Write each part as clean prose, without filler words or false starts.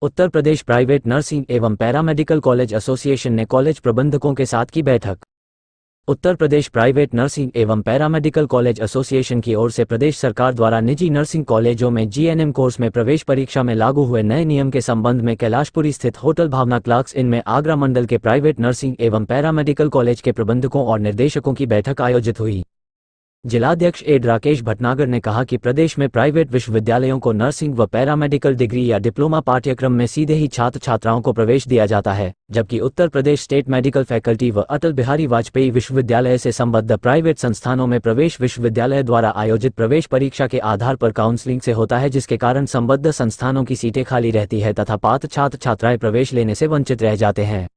Uttar Pradesh private nursing एवं paramedical college association ने college प्रबंधकों के साथ की बैठक। उत्तर प्रदेश प्राइवेट नर्सिंग एवं पैरामेडिकल कॉलेज एसोसिएशन की ओर से प्रदेश सरकार द्वारा निजी नर्सिंग कॉलेजों में जीएनएम कोर्स में प्रवेश परीक्षा में लागू हुए नए नियम के संबंध में कैलाशपुरी स्थित होटल भावना क्लार्क्स इन में आगरा मंडल के प्राइवेट नर्सिंग एवं पैरामेडिकल कॉलेज के प्रबंधकों और निर्देशकों की बैठक आयोजित हुई। जिलाध्यक्ष एड राकेश भटनागर ने कहा कि प्रदेश में प्राइवेट विश्वविद्यालयों को नर्सिंग व पैरामेडिकल डिग्री या डिप्लोमा पाठ्यक्रम में सीधे ही छात्र छात्राओं को प्रवेश दिया जाता है, जबकि Uttar Pradesh state medical faculty व अटल बिहारी वाजपेयी विश्वविद्यालय से संबद्ध प्राइवेट संस्थानों में प्रवेश विश्वविद्यालय द्वारा आयोजित प्रवेश परीक्षा के आधार पर काउंसलिंग से होता है, जिसके कारण संबद्ध संस्थानों की सीटें खाली रहती है तथा पात्र छात्र छात्राएं प्रवेश लेने से वंचित रह जाते हैं।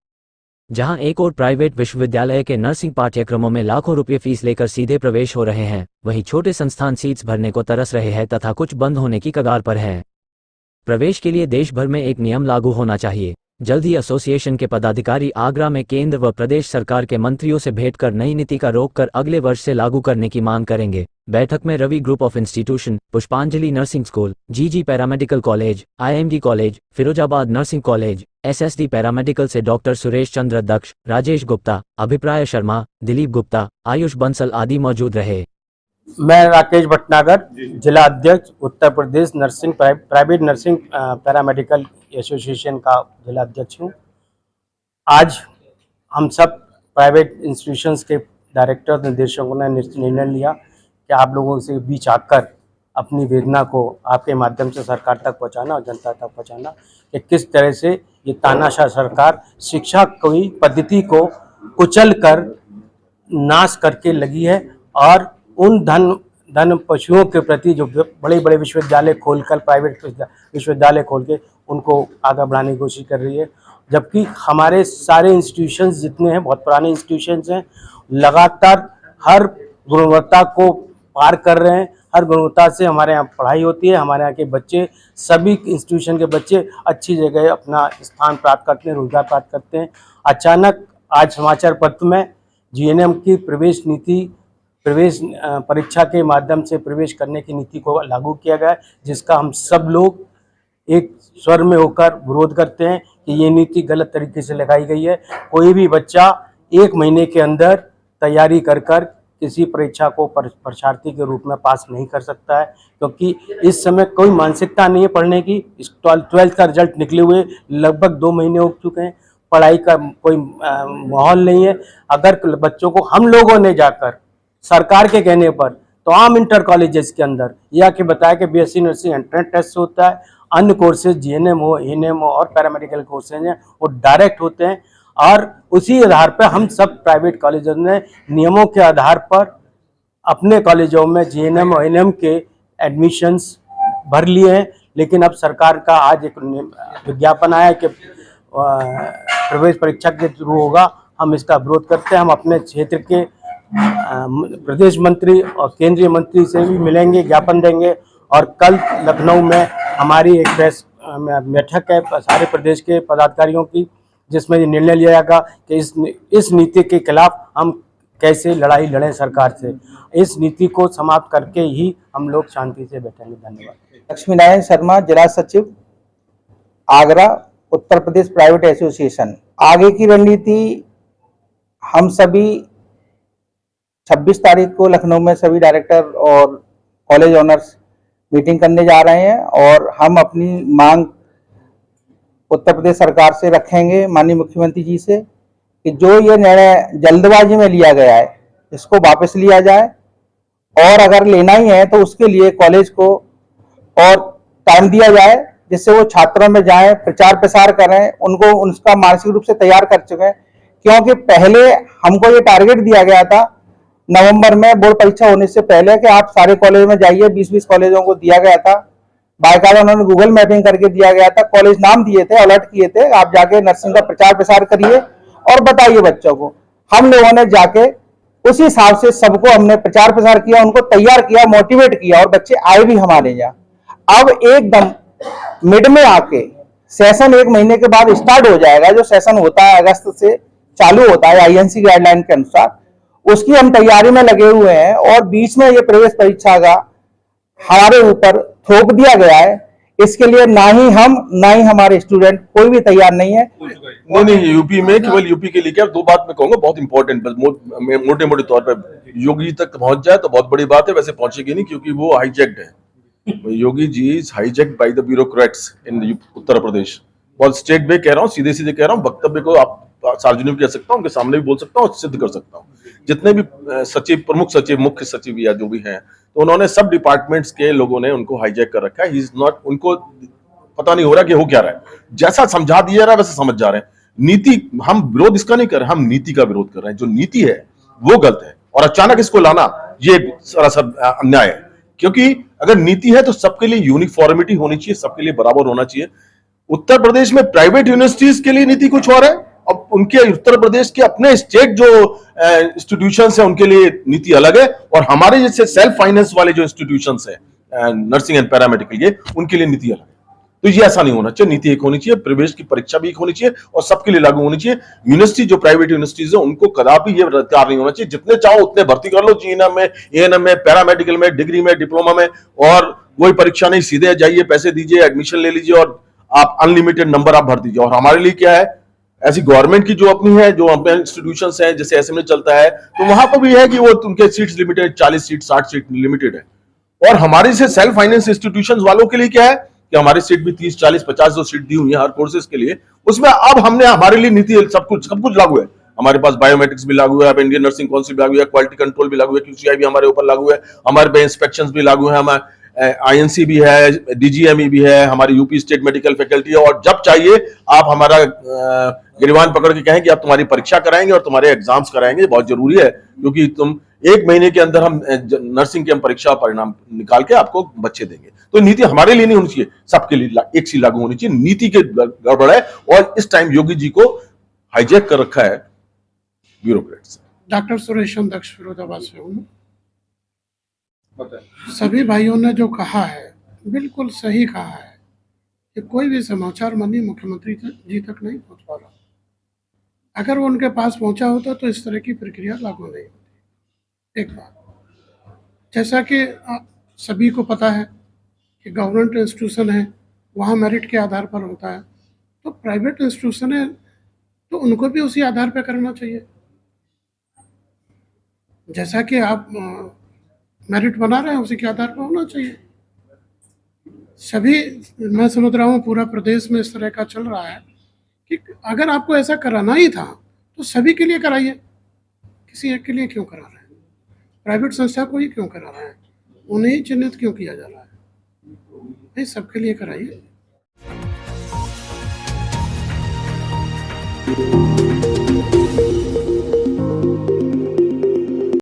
जहां एक और प्राइवेट विश्वविद्यालय के नर्सिंग पाठ्यक्रमों में लाखों रुपये फीस लेकर सीधे प्रवेश हो रहे हैं, वहीं छोटे संस्थान सीट्स भरने को तरस रहे हैं तथा कुछ बंद होने की कगार पर हैं। प्रवेश के लिए देश भर में एक नियम लागू होना चाहिए। जल्द ही एसोसिएशन के पदाधिकारी आगरा में केंद्र व प्रदेश सरकार के मंत्रियों से भेंट कर नई नीति का रोक कर अगले वर्ष से लागू करने की मांग करेंगे। बैठक में रवि ग्रुप ऑफ इंस्टीट्यूशन, पुष्पांजलि नर्सिंग स्कूल, जीजी paramedical college, IMD college, Firozabad nursing college, SSD paramedical से डॉक्टर सुरेश चंद्र दक्ष, राजेश गुप्ता, अभिप्राय शर्मा, दिलीप गुप्ता, आयुष बंसल आदि मौजूद रहे। मैं राकेश भटनागर, जिला अध्यक्ष Uttar Pradesh nursing private nursing paramedical association का जिला अध्यक्ष हूँ। आज हम सब प्राइवेट इंस्टीट्यूशंस के डायरेक्टर निर्देशकों ने निर्णय लिया कि आप लोगों से बीच आकर अपनी वेदना को आपके माध्यम से सरकार तक पहुँचाना और जनता तक पहुँचाना कि किस तरह से ये तानाशाह सरकार शिक्षा की पद्धति को कुचल कर नाश करके लगी है और उन धन पशुओं के प्रति जो बड़े बड़े विश्वविद्यालय खोलकर प्राइवेट विश्वविद्यालय खोल के उनको आगे बढ़ाने की कोशिश कर रही है, जबकि हमारे सारे इंस्टीट्यूशंस जितने हैं बहुत पुराने इंस्टीट्यूशंस हैं, लगातार हर गुणवत्ता को पार कर रहे हैं। हर गुणवत्ता से हमारे यहाँ पढ़ाई होती है, हमारे यहाँ के बच्चे, सभी इंस्टीट्यूशन के बच्चे अच्छी जगह अपना स्थान प्राप्त करते हैं, रोजगार प्राप्त करते हैं। अचानक आज समाचार पत्र में जीएनएम की प्रवेश परीक्षा के माध्यम से प्रवेश करने की नीति को लागू किया गया है, जिसका हम सब लोग एक स्वर में होकर विरोध करते हैं कि ये नीति गलत तरीके से लगाई गई है। कोई भी बच्चा 1 महीने के अंदर तैयारी कर किसी परीक्षा को परीक्षार्थी के रूप में पास नहीं कर सकता है, क्योंकि इस समय कोई मानसिकता नहीं है पढ़ने की। 12th का रिजल्ट निकले हुए लगभग 2 महीने हो चुके हैं, पढ़ाई का कोई माहौल नहीं है। अगर बच्चों को हम लोगों ने जाकर सरकार के कहने पर तो आम इंटर कॉलेजेस के अंदर यह कि बताया कि बीएससी नर्सिंग एंट्रेंस टेस्ट होता है, अन्य कोर्सेज जीएनएम हो, एएनएम हो और पैरामेडिकल कोर्सेज हैं वो डायरेक्ट होते हैं, और उसी आधार पर हम सब प्राइवेट कॉलेजों ने नियमों के आधार पर अपने कॉलेजों में जीएनएम और एएनएम के एडमिशन्स भर लिए हैं। लेकिन अब सरकार का आज एक विज्ञापन आया कि प्रवेश परीक्षा के थ्रू होगा। हम इसका विरोध करते हैं। हम अपने क्षेत्र के प्रदेश मंत्री और केंद्रीय मंत्री से भी मिलेंगे, ज्ञापन देंगे, और कल लखनऊ में हमारी एक प्रेस बैठक है सारे प्रदेश के पदाधिकारियों की, जिसमें ये निर्णय लिया जाएगा कि इस नीति के खिलाफ हम कैसे लड़ाई लड़ें सरकार से। इस नीति को समाप्त करके ही हम लोग शांति से बैठेंगे। धन्यवाद। लक्ष्मी नारायण शर्मा, जिला सचिव आगरा, उत्तर प्रदेश प्राइवेट एसोसिएशन। आगे की रणनीति हम सभी 26 तारीख को लखनऊ में सभी डायरेक्टर और कॉलेज ऑनर्स मीटिंग करने जा रहे हैं, और हम अपनी मांग उत्तर प्रदेश सरकार से रखेंगे, माननीय मुख्यमंत्री जी से, कि जो ये निर्णय जल्दबाजी में लिया गया है इसको वापस लिया जाए, और अगर लेना ही है तो उसके लिए कॉलेज को और टाइम दिया जाए, जिससे वो छात्रों में जाएं, प्रचार प्रसार करें, उनको उनका मानसिक रूप से तैयार कर चुके हैं। क्योंकि पहले हमको ये टारगेट दिया गया था नवंबर में बोर्ड परीक्षा होने से पहले कि आप सारे कॉलेज में जाइए, 20-20 कॉलेजों को दिया गया था, बाकायदा उन्होंने गूगल मैपिंग करके दिया गया था, कॉलेज नाम दिए थे, अलर्ट किए थे, आप जाके नर्सिंग का प्रचार प्रसार करिए और बताइए बच्चों को। हम लोगों ने जाके उसी हिसाब से सबको हमने प्रचार प्रसार किया, उनको तैयार किया, मोटिवेट किया, और बच्चे आए भी हमारे यहाँ। अब एकदम मिड में आके सेशन 1 महीने के बाद स्टार्ट हो जाएगा, जो सेशन होता है अगस्त से चालू होता है आईएनसी गाइडलाइन के अनुसार, उसकी हम तैयारी में लगे हुए हैं। और बीच में ये प्रवेश परीक्षा का हमारे ऊपर थोप दिया गया है, इसके लिए ना ही हम ना ही हमारे स्टूडेंट कोई भी तैयार नहीं है। नहीं, यूपी में केवल यूपी के लिए क्या, दो बात मैं कहूंगा बहुत इंपॉर्टेंट, बस मोटे मोटे तौर पर योगी जी तक पहुंच जाए तो बहुत बड़ी बात है, वैसे पहुंचेगी नहीं क्योंकि वो हाईजैक्ड है। Yogi ji is hijacked by the bureaucrats in Uttar Pradesh. बहुत स्ट्रेट वे कह रहा हूँ, सीधे सीधे कह रहा हूँ, वक्तव्य को आप सार्वजनिक कह सकता हूँ, उनके सामने भी बोल सकता हूँ और सिद्ध कर सकता हूँ। जितने भी सचिव, प्रमुख सचिव, मुख्य सचिव या जो भी हैं, तो उन्होंने सब डिपार्टमेंट्स के लोगों ने उनको हाईजैक कर रखा है। ही इज नॉट, उनको पता नहीं हो रहा कि हो क्या रहा है, जैसा समझा दिया रहा है वैसे समझ जा रहे हैं। नीति, हम विरोध इसका नहीं कर रहे, हम नीति का विरोध कर रहे हैं। जो नीति है वो गलत है और अचानक इसको लाना ये सरासर अन्याय है। क्योंकि अगर नीति है तो सबके लिए यूनिफॉर्मिटी होनी चाहिए, सबके लिए बराबर होना चाहिए। उत्तर प्रदेश में प्राइवेट यूनिवर्सिटीज के लिए नीति कुछ और है, अब उनके उत्तर प्रदेश के अपने स्टेट जो इंस्टीट्यूशंस हैं उनके लिए नीति अलग है, और हमारे जैसे सेल्फ फाइनेंस वाले जो इंस्टीट्यूशंस हैं नर्सिंग एंड पैरामेडिकल के, उनके लिए नीति अलग है। तो ये ऐसा नहीं होना चाहिए, नीति एक होनी चाहिए, प्रवेश की परीक्षा भी एक होनी चाहिए और सबके लिए लागू होनी चाहिए। यूनिवर्सिटी जो प्राइवेट यूनिवर्सिटीज है उनको कदापि ये तैयार नहीं होना चाहिए, जितने चाहो उतने भर्ती कर लो, जीएनएम में, एएनएम में, पैरामेडिकल में, डिग्री में, डिप्लोमा में, और कोई परीक्षा नहीं, सीधे जाइए, पैसे दीजिए, एडमिशन ले लीजिए और आप अनलिमिटेड नंबर आप भर दीजिए। और हमारे लिए क्या है, ऐसी गवर्नमेंट की जो अपनी है, जो अपने इंस्टीट्यूशंस हैं, जैसे एसएमए चलता है, तो वहां पर भी है कि वो उनके seats limited, 40 seat 60 seat limited है। और हमारे से सेल्फ फाइनेंस इंस्टीट्यूशंस वालों के लिए क्या है कि हमारी सीट भी 30 40 50 जो सीट दी हुई है हर कोर्सेज के लिए, उसमें अब हमने हमारे लिए नीति सब कुछ लागू है। हमारे पास बायोमेट्रिक्स भी लागू है, अब इंडियन नर्सिंग काउंसिल भी लागू है, क्वालिटी कंट्रोल भी लागू है, क्यूसीआई भी हमारे ऊपर लागू है, हमारे पे इंस्पेक्शंस भी लागू है, हमारे आईएनसी भी है, डीजीएमई भी है, हमारी यूपी स्टेट मेडिकल फैकल्टी है। और जब चाहिए आप हमारा गिरवान पकड़ के कहें कि आप तुम्हारी परीक्षा कराएंगे और तुम्हारे एग्जाम्स कराएंगे, बहुत जरूरी है, क्योंकि तुम 1 महीने के अंदर हम नर्सिंग की हम परीक्षा परिणाम निकाल के आपको बच्चे देंगे। तो नीति हमारे लिए नहीं होनी चाहिए, सबके लिए एक सी लागू होनी चाहिए। नीति के गड़बड़ है और इस टाइम योगी जी को हाईजैक कर रखा है ब्यूरोक्रेट्स। डॉक्टर सुरेश दक्ष फिरोजाबाद से हूँ। सभी भाइयों ने जो कहा है बिल्कुल सही कहा है कि कोई भी समाचार माननीय मुख्यमंत्री जी तक नहीं पहुंच पा रहा। अगर वो उनके पास पहुंचा होता तो इस तरह की प्रक्रिया लागू नहीं होती। एक बात, जैसा कि सभी को पता है कि गवर्नमेंट इंस्टीट्यूशन है, वहाँ मेरिट के आधार पर होता है, तो प्राइवेट इंस्टीट्यूशन है तो उनको भी उसी आधार पर करना चाहिए। जैसा कि आप मेरिट बना रहे हैं उसी के आधार पर होना चाहिए। सभी, मैं समझ रहा हूँ पूरा प्रदेश में इस तरह का चल रहा है कि अगर आपको ऐसा कराना ही था तो सभी के लिए कराइए, किसी एक के लिए क्यों करा रहे हैं? प्राइवेट संस्था को ही क्यों करा रहे हैं? उन्हें ही चिन्हित क्यों किया जा रहा है? नहीं, सबके लिए कराइए।